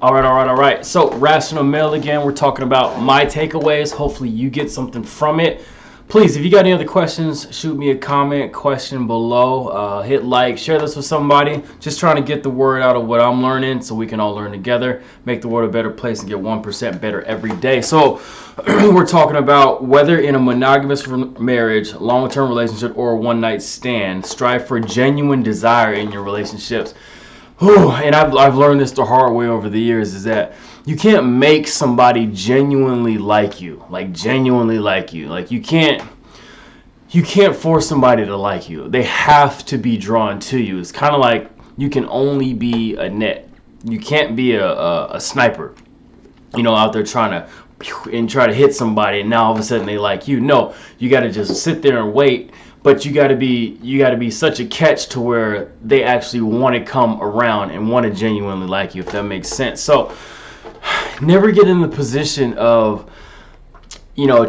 All right. So, Rational Mail again. We're talking about my takeaways. Hopefully, you get something from it. Please, if you got any other questions, shoot me a comment, question below. Hit like, share this with somebody. Just trying to get the word out of what I'm learning so we can all learn together, make the world a better place, and get 1% better every day. So, we're talking about whether in a monogamous marriage, long-term relationship, or a one-night stand, strive for genuine desire in your relationships. And I've learned this the hard way over the years, is that you can't make somebody genuinely like you. Like you can't force somebody to like you. They have to be drawn to you. It's kind of like you can only be a net. You can't be a sniper, out there trying to hit somebody, and now all of a sudden they like you. No, you got to just sit there and wait. But you got to be such a catch to where they actually want to come around and want to genuinely like you, if that makes sense. So never get in the position of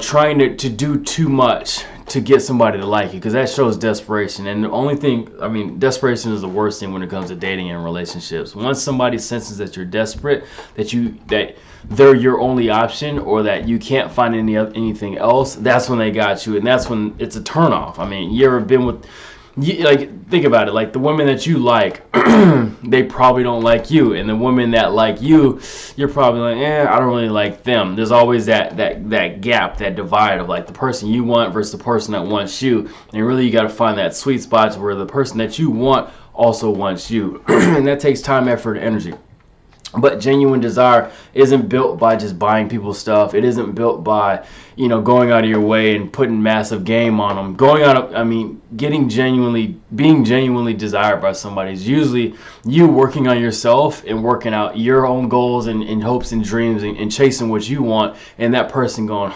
trying to do too much to get somebody to like you, because that shows desperation. And the only thing, desperation is the worst thing when it comes to dating and relationships. Once somebody senses that you're desperate, that they're your only option, or that you can't find anything else, that's when they got you, and that's when it's a turnoff. You ever been with, think about it, like the women that you like, they probably don't like you, and the women that like you, you're probably like, I don't really like them. There's always that gap, that divide of like the person you want versus the person that wants you, and really you got to find that sweet spot where the person that you want also wants you, and that takes time, effort, and energy. But genuine desire isn't built by just buying people's stuff. It isn't built by, going out of your way and putting massive game on them. Being genuinely desired by somebody is usually you working on yourself and working out your own goals and hopes and dreams and chasing what you want, and that person going,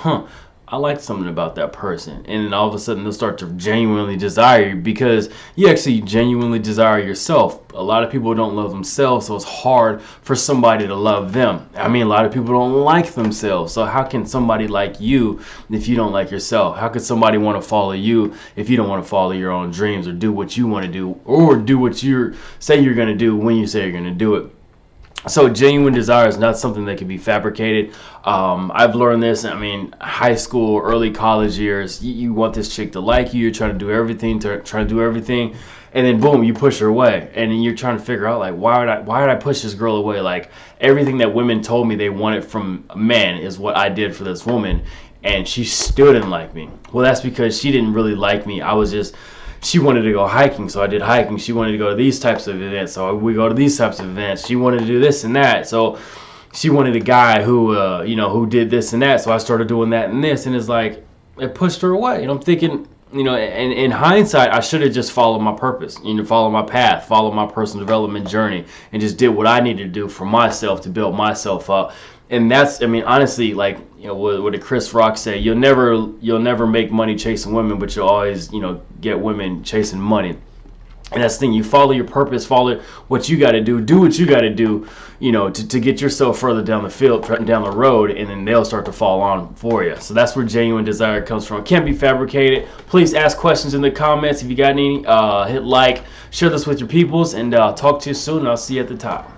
I like something about that person, and then all of a sudden they'll start to genuinely desire you, because you actually genuinely desire yourself. A lot of people don't love themselves, so it's hard for somebody to love them. A lot of people don't like themselves, so how can somebody like you if you don't like yourself? How could somebody want to follow you if you don't want to follow your own dreams, or do what you want to do, or do what you say you're going to do when you say you're going to do it? So genuine desire is not something that can be fabricated. I've learned this, high school, early college years. You want this chick to like you. You're trying to do everything, and then boom, you push her away. And then you're trying to figure out, like, why did I push this girl away? Like, everything that women told me they wanted from a man is what I did for this woman, and she still didn't like me. Well, that's because she didn't really like me. She wanted to go hiking, so I did hiking. She wanted to go to these types of events, so we go to these types of events. She wanted to do this and that, so she wanted a guy who, who did this and that, so I started doing that and this, and it's like, it pushed her away. And I'm thinking, and in hindsight, I should have just followed my purpose, follow my path, follow my personal development journey, and just did what I needed to do for myself to build myself up. And that's, honestly, like, what did Chris Rock say? You'll never make money chasing women, but you'll always, get women chasing money. And that's the thing. You follow your purpose, follow what you got to do what you got to do, to get yourself further down the road, and then they'll start to fall on for you. So that's where genuine desire comes from. It can't be fabricated. Please ask questions in the comments. If you got any, hit like, share this with your peoples, and I'll talk to you soon. I'll see you at the top.